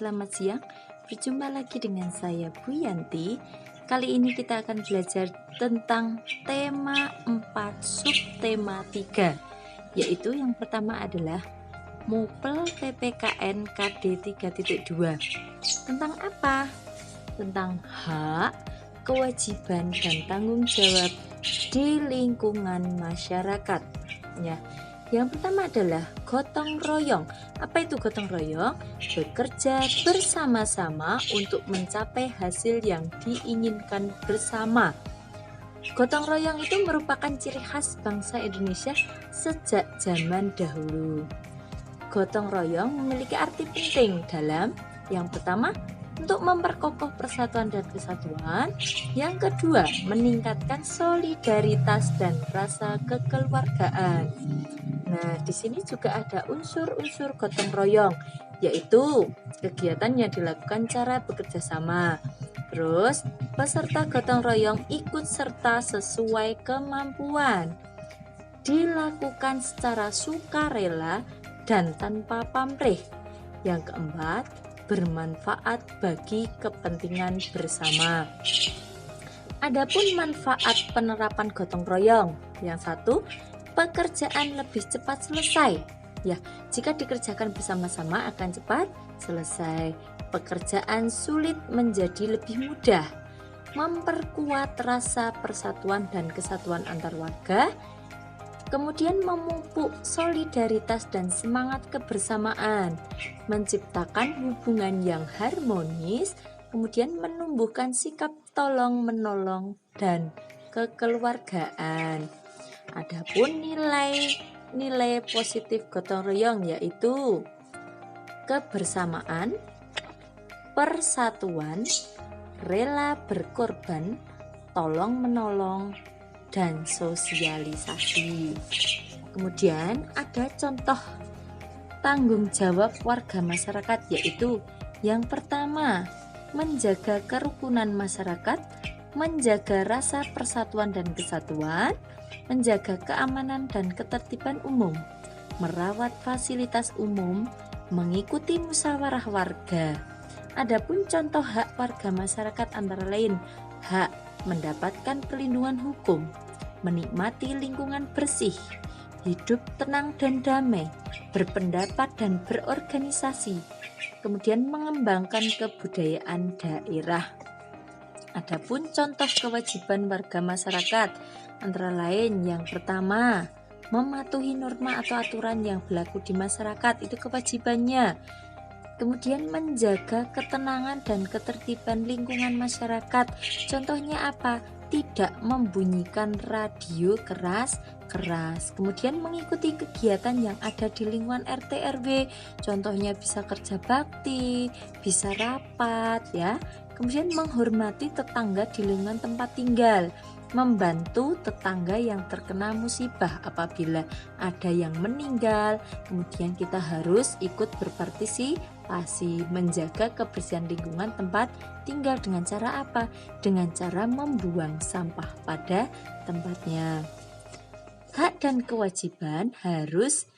selamat siang. Berjumpa lagi dengan saya Bu Yanti. Kali ini kita akan belajar tentang tema 4 subtema 3, yaitu yang pertama adalah Mupel PPKN KD 3.2. Tentang apa? Tentang hak, kewajiban dan tanggung jawab di lingkungan masyarakat. Ya. Yang pertama adalah gotong royong. Apa itu gotong royong? Bekerja bersama-sama untuk mencapai hasil yang diinginkan bersama. Gotong royong itu merupakan ciri khas bangsa Indonesia sejak zaman dahulu. Gotong royong memiliki arti penting dalam yang pertama, untuk memperkokoh persatuan dan kesatuan. Yang kedua, meningkatkan solidaritas dan rasa kekeluargaan. Nah, di sini juga ada unsur-unsur gotong royong, yaitu kegiatan yang dilakukan cara bekerja sama. Terus, peserta gotong royong ikut serta sesuai kemampuan. Dilakukan secara sukarela dan tanpa pamrih. Yang keempat, bermanfaat bagi kepentingan bersama. Adapun manfaat penerapan gotong royong, yang satu, pekerjaan lebih cepat selesai. Ya, jika dikerjakan bersama-sama akan cepat selesai. Pekerjaan sulit menjadi lebih mudah. Memperkuat rasa persatuan dan kesatuan antar warga. Kemudian memupuk solidaritas dan semangat kebersamaan, menciptakan hubungan yang harmonis, kemudian menumbuhkan sikap tolong-menolong dan kekeluargaan. Adapun nilai positif gotong royong yaitu kebersamaan, persatuan, rela berkorban, tolong-menolong, dan sosialisasi. Kemudian ada contoh tanggung jawab warga masyarakat, yaitu yang pertama, menjaga kerukunan masyarakat, menjaga rasa persatuan dan kesatuan, menjaga keamanan dan ketertiban umum, merawat fasilitas umum, mengikuti musyawarah warga. Adapun contoh hak warga masyarakat antara lain hak mendapatkan perlindungan hukum, menikmati lingkungan bersih, hidup tenang dan damai, berpendapat dan berorganisasi, kemudian mengembangkan kebudayaan daerah. Adapun contoh kewajiban warga masyarakat antara lain yang pertama, mematuhi norma atau aturan yang berlaku di masyarakat, itu kewajibannya. Kemudian menjaga ketenangan dan ketertiban lingkungan masyarakat. Contohnya apa? Tidak membunyikan radio keras-keras. Kemudian mengikuti kegiatan yang ada di lingkungan RT RW. Contohnya bisa kerja bakti, bisa rapat ya. Kemudian menghormati tetangga di lingkungan tempat tinggal. Membantu tetangga yang terkena musibah apabila ada yang meninggal. Kemudian kita harus ikut berpartisipasi menjaga kebersihan lingkungan tempat tinggal dengan cara apa? Dengan cara membuang sampah pada tempatnya. Hak dan kewajiban harus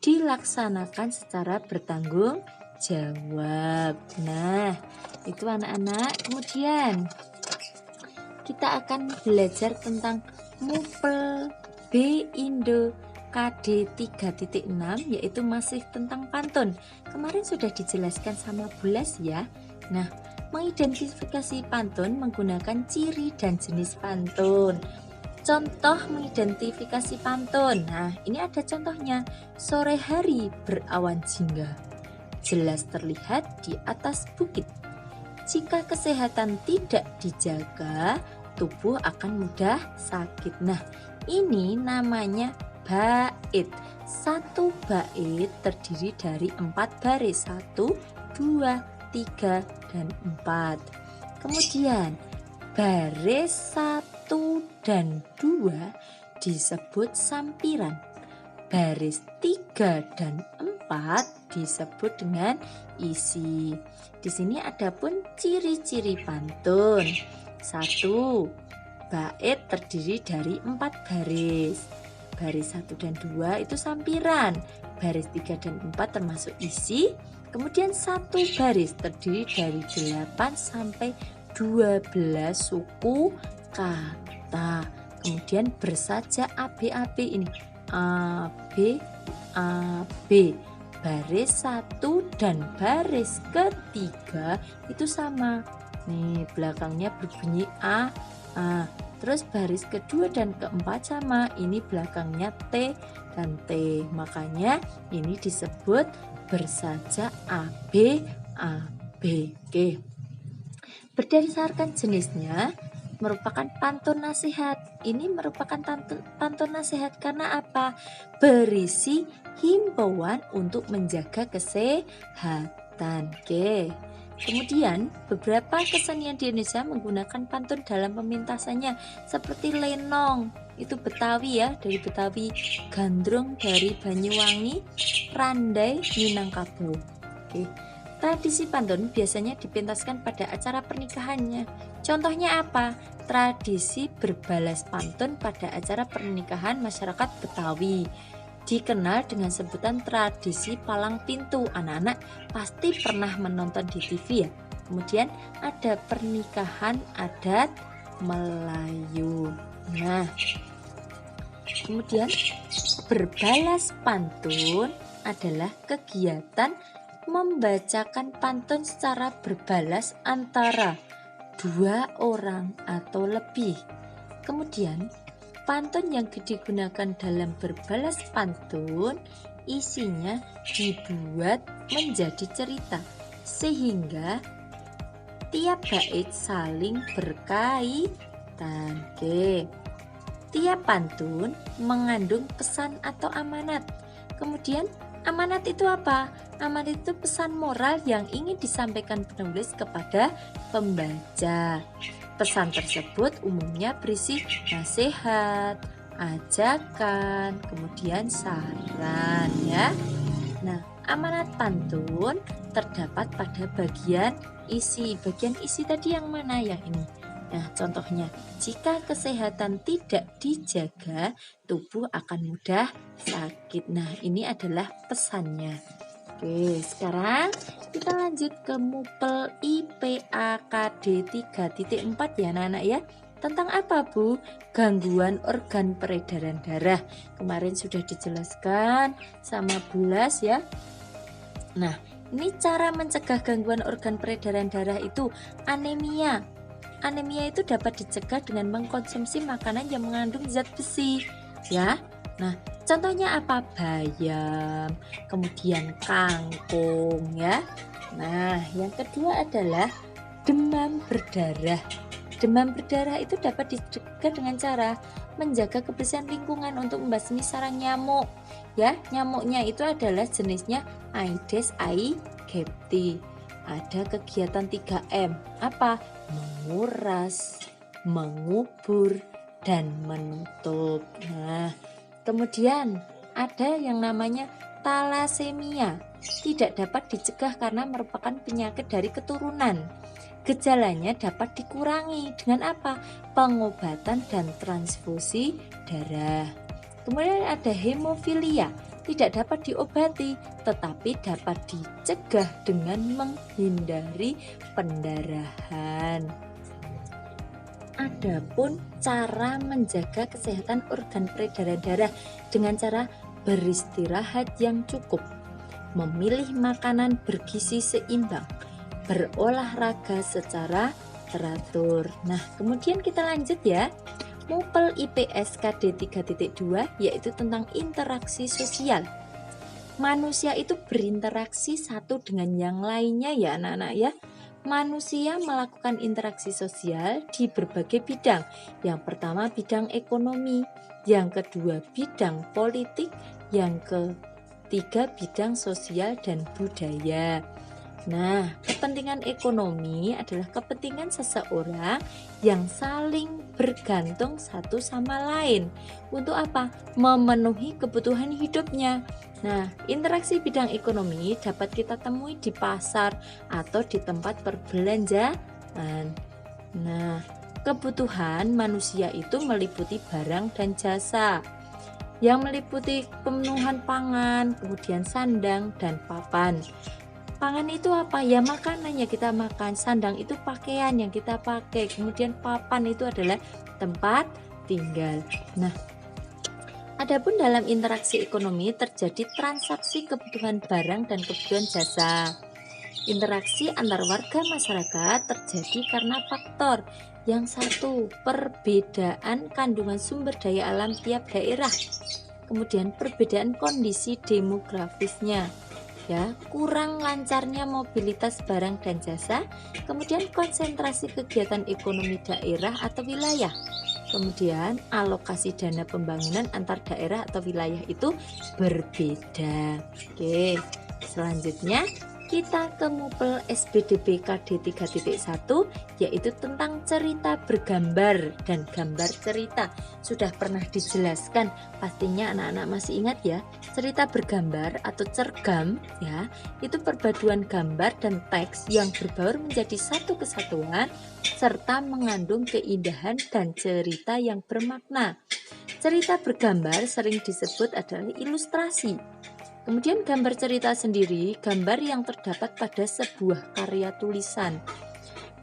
dilaksanakan secara bertanggung jawab. Nah, itu anak-anak. Kemudian kita akan belajar tentang Mupel B Indo KD 3.6, yaitu masih tentang pantun. Kemarin sudah dijelaskan sama Bulas ya. Nah, mengidentifikasi pantun menggunakan ciri dan jenis pantun. Contoh mengidentifikasi pantun. Nah, ini ada contohnya. Sore hari berawan jingga, jelas terlihat di atas bukit. Jika kesehatan tidak dijaga, tubuh akan mudah sakit. Nah, ini namanya bait. Satu bait terdiri dari 4 baris. 1, 2, 3, dan 4. Kemudian baris 1 dan 2 disebut sampiran. Baris 3 dan 4 disebut dengan isi. Di sini ada pun ciri-ciri pantun. 1. Bait terdiri dari 4 baris. Baris 1 dan 2 itu sampiran. Baris 3 dan 4 termasuk isi. Kemudian satu baris terdiri dari 8 sampai 12 suku kata. Kemudian bersajak ABAB ini. AB, AB. Baris 1 dan baris ketiga itu sama. Nih, belakangnya berbunyi A, A. Terus baris kedua dan keempat sama. Ini belakangnya T dan T. Makanya ini disebut bersajak AB, AB. Oke. Berdasarkan jenisnya merupakan pantun nasihat. Ini merupakan pantun nasihat karena apa? Berisi himbauan untuk menjaga kesehatan. Oke. Kemudian beberapa kesenian di Indonesia menggunakan pantun dalam pemintasannya seperti lenong, itu Betawi ya, dari Betawi, gandrung dari Banyuwangi, randai Minangkabau. Oke. Tradisi pantun biasanya dipentaskan pada acara pernikahannya. Contohnya apa? Tradisi berbalas pantun pada acara pernikahan masyarakat Betawi. Dikenal dengan sebutan tradisi palang pintu. Anak-anak pasti pernah menonton di TV ya. Kemudian ada pernikahan adat Melayu. Nah, kemudian berbalas pantun adalah kegiatan membacakan pantun secara berbalas antara 2 orang atau lebih. Kemudian pantun yang digunakan dalam berbalas pantun isinya dibuat menjadi cerita sehingga tiap bait saling berkaitan. Oke. Tiap pantun mengandung pesan atau amanat. Kemudian amanat itu apa? Amanat itu pesan moral yang ingin disampaikan penulis kepada pembaca. Pesan tersebut umumnya berisi nasihat, ajakan, kemudian saran ya. Nah, amanat pantun terdapat pada bagian isi. Bagian isi tadi yang mana? Yang ini. Nah, contohnya, jika kesehatan tidak dijaga, tubuh akan mudah sakit. Nah, ini adalah pesannya. Oke, sekarang kita lanjut ke Mupel IPA-KD 3.4 ya anak-anak ya. Tentang apa Bu? Gangguan organ peredaran darah. Kemarin sudah dijelaskan sama Bulas ya. Nah, ini cara mencegah gangguan organ peredaran darah itu anemia. Anemia itu dapat dicegah dengan mengkonsumsi makanan yang mengandung zat besi ya. Nah, contohnya apa? Bayam, kemudian kangkung ya. Nah, yang kedua adalah demam berdarah. Demam berdarah itu dapat dicegah dengan cara menjaga kebersihan lingkungan untuk membasmi sarang nyamuk. Ya, nyamuknya itu adalah jenisnya Aedes aegypti. Ada kegiatan 3M. Apa? Menguras, mengubur, dan menutup. Nah, kemudian ada yang namanya talasemia. Tidak dapat dicegah karena merupakan penyakit dari keturunan. Gejalanya dapat dikurangi dengan apa? Pengobatan dan transfusi darah. Kemudian ada hemofilia. Tidak dapat diobati, tetapi dapat dicegah dengan menghindari pendarahan. Adapun cara menjaga kesehatan organ peredaran darah dengan cara beristirahat yang cukup, memilih makanan bergizi seimbang, berolahraga secara teratur. Nah, kemudian kita lanjut ya. Mupel IPS KD 3.2 yaitu tentang interaksi sosial. Manusia itu berinteraksi satu dengan yang lainnya ya anak-anak ya. Manusia melakukan interaksi sosial di berbagai bidang. Yang pertama bidang ekonomi, yang kedua bidang politik, yang ketiga bidang sosial dan budaya. Nah, kepentingan ekonomi adalah kepentingan seseorang yang saling bergantung satu sama lain. Untuk apa? Memenuhi kebutuhan hidupnya. Nah, interaksi bidang ekonomi dapat kita temui di pasar atau di tempat perbelanjaan. Nah, kebutuhan manusia itu meliputi barang dan jasa, yang meliputi pemenuhan pangan, kemudian sandang dan papan. Pangan itu apa? Ya makanan yang kita makan. Sandang itu pakaian yang kita pakai. Kemudian papan itu adalah tempat tinggal. Nah, adapun dalam interaksi ekonomi terjadi transaksi kebutuhan barang dan kebutuhan jasa. Interaksi antar warga masyarakat terjadi karena faktor yang satu, perbedaan kandungan sumber daya alam tiap daerah. Kemudian perbedaan kondisi demografisnya. Ya, kurang lancarnya mobilitas barang dan jasa, kemudian konsentrasi kegiatan ekonomi daerah atau wilayah, kemudian alokasi dana pembangunan antar daerah atau wilayah itu berbeda. Oke, selanjutnya kita ke Mupel SBDB KD 3.1 yaitu tentang cerita bergambar dan gambar cerita. Sudah pernah dijelaskan, pastinya anak-anak masih ingat ya. Cerita bergambar atau cergam ya, itu perpaduan gambar dan teks yang berbaur menjadi satu kesatuan serta mengandung keindahan dan cerita yang bermakna. Cerita bergambar sering disebut adalah ilustrasi. Kemudian gambar cerita sendiri, gambar yang terdapat pada sebuah karya tulisan.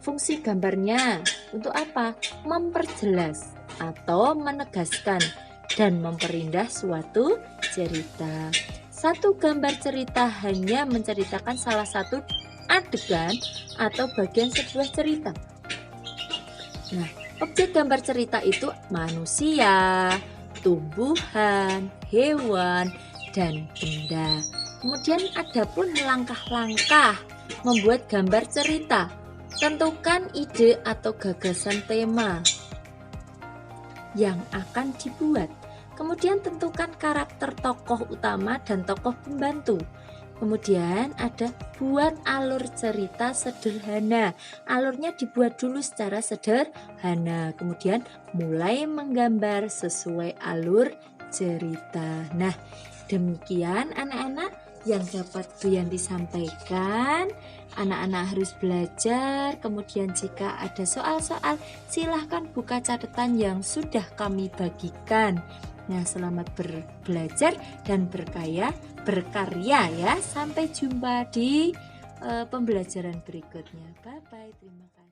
Fungsi gambarnya untuk apa? Memperjelas atau menegaskan dan memperindah suatu cerita. Satu gambar cerita hanya menceritakan salah satu adegan atau bagian sebuah cerita. Nah, objek gambar cerita itu manusia, tumbuhan, hewan, dan benda. Kemudian ada pun langkah-langkah membuat gambar cerita. Tentukan ide atau gagasan tema yang akan dibuat. Kemudian tentukan karakter tokoh utama dan tokoh pembantu. Kemudian ada buat alur cerita sederhana. Alurnya dibuat dulu secara sederhana. Kemudian mulai menggambar sesuai alur cerita. Nah, demikian anak-anak yang dapat Bu Yanti sampaikan. Anak-anak harus belajar. Kemudian jika ada soal-soal, silahkan buka catatan yang sudah kami bagikan. Nah, selamat belajar dan berkarya ya. Sampai jumpa di pembelajaran berikutnya. Bye-bye, terima kasih.